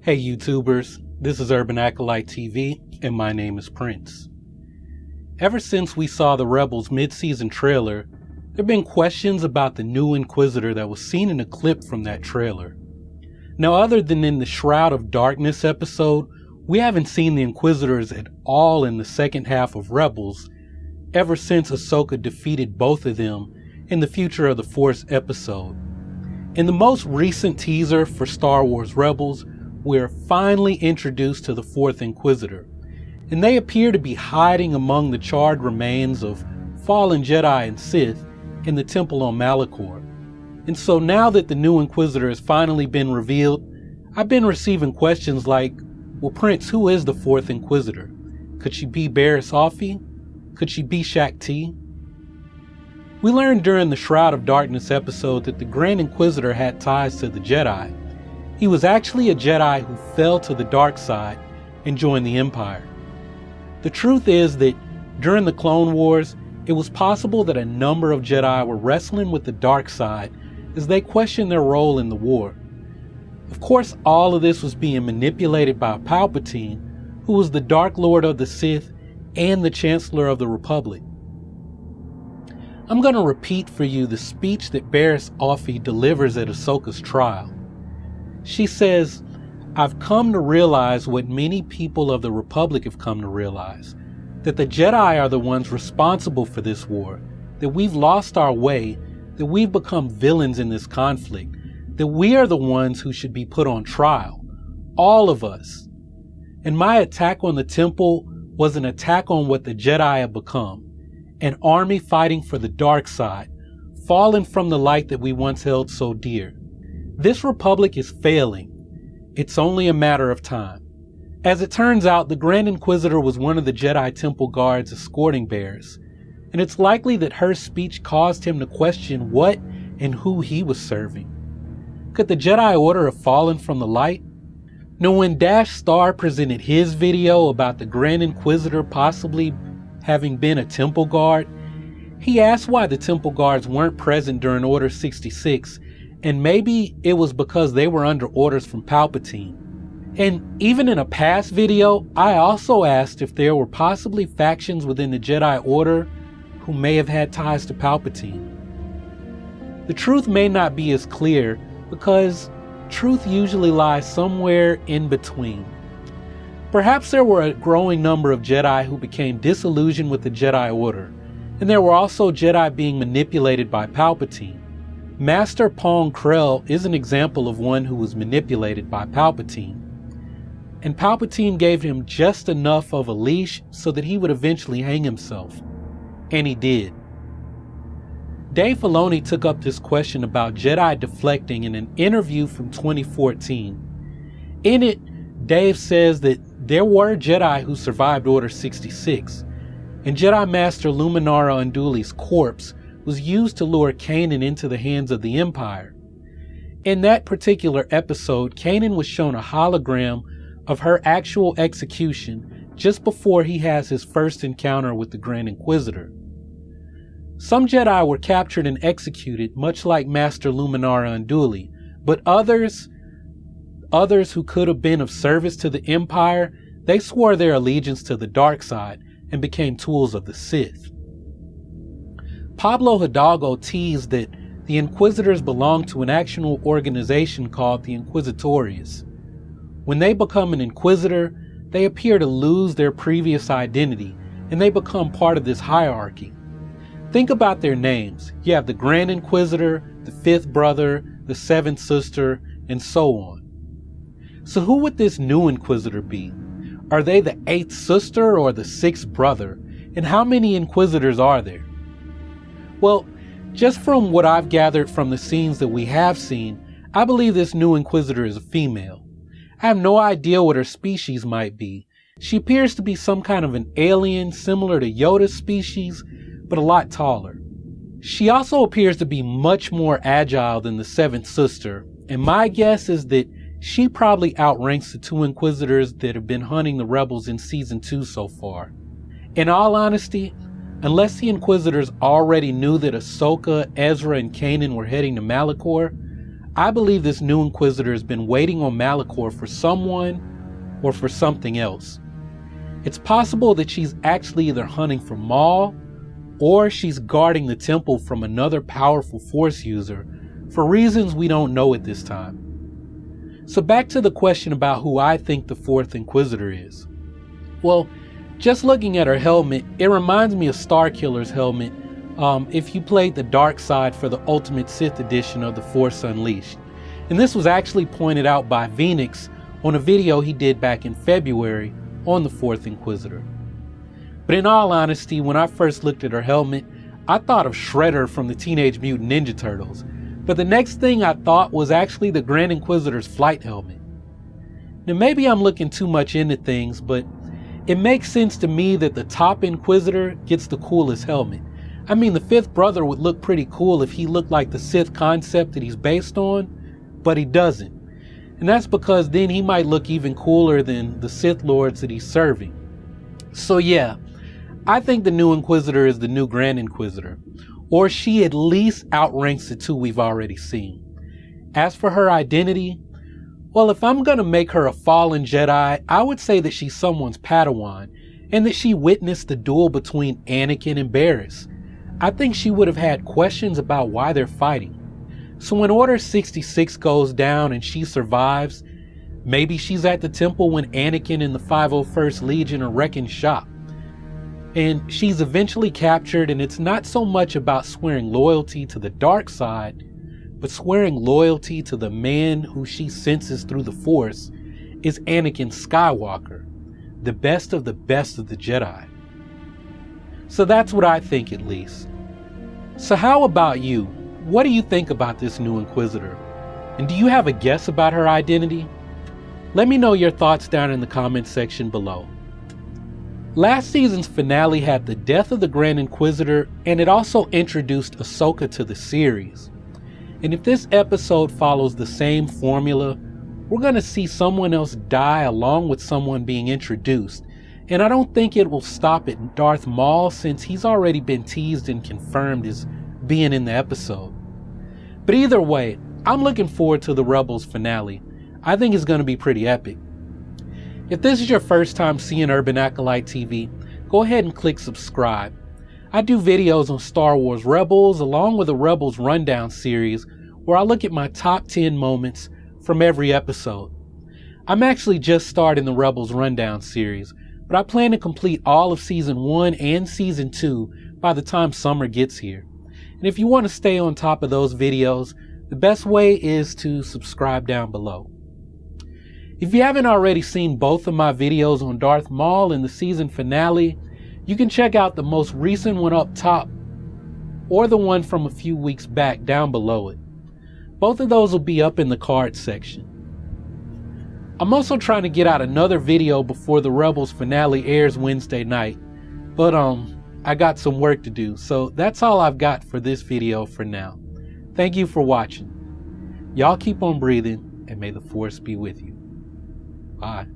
Hey YouTubers, this is Urban Acolyte TV, and my name is Prince. Ever since we saw the Rebels mid-season trailer, there have been questions about the new Inquisitor that was seen in a clip from that trailer. Now, other than in the Shroud of Darkness episode, we haven't seen the Inquisitors at all in the second half of Rebels, ever since Ahsoka defeated both of them in the Future of the Force episode. In the most recent teaser for Star Wars Rebels, we're finally introduced to the Fourth Inquisitor, and they appear to be hiding among the charred remains of fallen Jedi and Sith in the temple on Malachor. And so now that the new Inquisitor has finally been revealed, I've been receiving questions like, well Prince, who is the Fourth Inquisitor? Could she be Bariss Offee? Could she be Shaak Ti? We learned during the Shroud of Darkness episode that the Grand Inquisitor had ties to the Jedi. He was actually a Jedi who fell to the dark side and joined the Empire. The truth is that during the Clone Wars, it was possible that a number of Jedi were wrestling with the dark side as they questioned their role in the war. Of course, all of this was being manipulated by Palpatine, who was the Dark Lord of the Sith and the Chancellor of the Republic. I'm going to repeat for you the speech that Bariss Offee delivers at Ahsoka's trial. She says, "I've come to realize what many people of the Republic have come to realize, that the Jedi are the ones responsible for this war, that we've lost our way, that we've become villains in this conflict, that we are the ones who should be put on trial, all of us. And my attack on the temple was an attack on what the Jedi have become, an army fighting for the dark side, fallen from the light that we once held so dear. This republic is failing. It's only a matter of time." As it turns out, the Grand Inquisitor was one of the Jedi Temple guards escorting Bariss, and it's likely that her speech caused him to question what and who he was serving. Could the Jedi Order have fallen from the light? Now, when Dash Star presented his video about the Grand Inquisitor possibly having been a Temple guard, he asked why the Temple guards weren't present during Order 66, and maybe it was because they were under orders from Palpatine. And even in a past video, I also asked if there were possibly factions within the Jedi Order who may have had ties to Palpatine. The truth may not be as clear because truth usually lies somewhere in between. Perhaps there were a growing number of Jedi who became disillusioned with the Jedi Order, and there were also Jedi being manipulated by Palpatine. Master Pong Krell is an example of one who was manipulated by Palpatine. And Palpatine gave him just enough of a leash so that he would eventually hang himself. And he did. Dave Filoni took up this question about Jedi deflecting in an interview from 2014. In it, Dave says that there were Jedi who survived Order 66, and Jedi Master Luminara Unduli's corpse was used to lure Kanan into the hands of the Empire. In that particular episode, Kanan was shown a hologram of her actual execution just before he has his first encounter with the Grand Inquisitor. Some Jedi were captured and executed, much like Master Luminara Unduli, but others who could have been of service to the Empire, they swore their allegiance to the dark side and became tools of the Sith. Pablo Hidalgo teased that the Inquisitors belong to an actual organization called the Inquisitorius. When they become an Inquisitor, they appear to lose their previous identity, and they become part of this hierarchy. Think about their names. You have the Grand Inquisitor, the Fifth Brother, the Seventh Sister, and so on. So who would this new Inquisitor be? Are they the Eighth Sister or the Sixth Brother? And how many Inquisitors are there? Well, just from what I've gathered from the scenes that we have seen, I believe this new Inquisitor is a female. I have no idea what her species might be. She appears to be some kind of an alien similar to Yoda's species, but a lot taller. She also appears to be much more agile than the Seventh Sister, and my guess is that she probably outranks the two Inquisitors that have been hunting the Rebels in Season 2 so far. In all honesty, unless the Inquisitors already knew that Ahsoka, Ezra, and Kanan were heading to Malachor, I believe this new Inquisitor has been waiting on Malachor for someone or for something else. It's possible that she's actually either hunting for Maul or she's guarding the temple from another powerful Force user for reasons we don't know at this time. So back to the question about who I think the 4th Inquisitor is. Well, just looking at her helmet, it reminds me of Starkiller's helmet if you played the dark side for the Ultimate Sith edition of The Force Unleashed. And this was actually pointed out by Phoenix on a video he did back in February on the 4th Inquisitor. But in all honesty, when I first looked at her helmet, I thought of Shredder from the Teenage Mutant Ninja Turtles. But the next thing I thought was actually the Grand Inquisitor's flight helmet. Now maybe I'm looking too much into things, but it makes sense to me that the top Inquisitor gets the coolest helmet. I mean, the 5th brother would look pretty cool if he looked like the Sith concept that he's based on, but he doesn't. And that's because then he might look even cooler than the Sith Lords that he's serving. So yeah, I think the new Inquisitor is the new Grand Inquisitor, or she at least outranks the two we've already seen. As for her identity, well, if I'm gonna make her a fallen Jedi, I would say that she's someone's Padawan, and that she witnessed the duel between Anakin and Bariss. I think she would have had questions about why they're fighting. So when Order 66 goes down and she survives, maybe she's at the temple when Anakin and the 501st Legion are wrecking shop. And she's eventually captured, and it's not so much about swearing loyalty to the dark side, but swearing loyalty to the man who she senses through the Force is Anakin Skywalker, the best of the Jedi. So that's what I think, at least. So how about you? What do you think about this new Inquisitor? And do you have a guess about her identity? Let me know your thoughts down in the comments section below. Last season's finale had the death of the Grand Inquisitor, and it also introduced Ahsoka to the series. And if this episode follows the same formula, we're going to see someone else die along with someone being introduced. And I don't think it will stop at Darth Maul, since he's already been teased and confirmed as being in the episode. But either way, I'm looking forward to the Rebels finale. I think it's going to be pretty epic. If this is your first time seeing Urban Acolyte TV, go ahead and click subscribe. I do videos on Star Wars Rebels along with a Rebels Rundown series where I look at my top 10 moments from every episode. I'm actually just starting the Rebels Rundown series, but I plan to complete all of Season 1 and Season 2 by the time summer gets here. And if you want to stay on top of those videos, the best way is to subscribe down below. If you haven't already seen both of my videos on Darth Maul and the season finale, you can check out the most recent one up top or the one from a few weeks back down below it. Both of those will be up in the card section. I'm also trying to get out another video before the Rebels finale airs Wednesday night, but I got some work to do, so that's all I've got for this video for now. Thank you for watching. Y'all keep on breathing, and may the Force be with you. Bye.